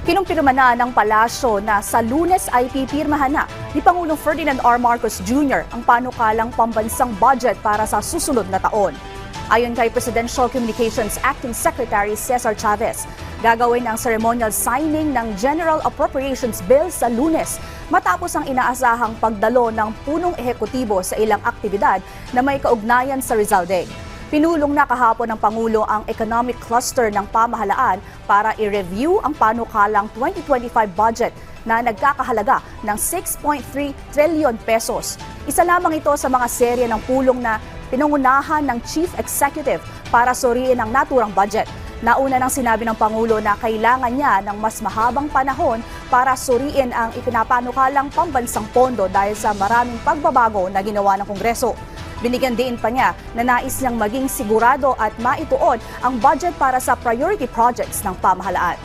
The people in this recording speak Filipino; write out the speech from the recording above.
Kinumpirma na ng palasyo na sa Lunes ay pipirmahan na ni Pangulong Ferdinand R. Marcos Jr. ang panukalang pambansang budget para sa susunod na taon. Ayon kay Presidential Communications Acting Secretary Cesar Chavez, gagawin ang ceremonial signing ng General Appropriations Bill sa Lunes matapos ang inaasahang pagdalo ng punong ehekutibo sa ilang aktibidad na may kaugnayan sa Rizal Day. Pinulong na kahapon ng Pangulo ang economic cluster ng pamahalaan para i-review ang panukalang 2025 budget na nagkakahalaga ng 6.3 trillion pesos. Isa lamang ito sa mga serye ng pulong na pinangunahan ng Chief Executive para suriin ang naturang budget. Nauna nang sinabi ng Pangulo na kailangan niya ng mas mahabang panahon para suriin ang ipinapanukalang pambansang pondo dahil sa maraming pagbabago na ginawa ng Kongreso. Binigyan din pa niya na nais niyang maging sigurado at maituon ang budget para sa priority projects ng pamahalaan.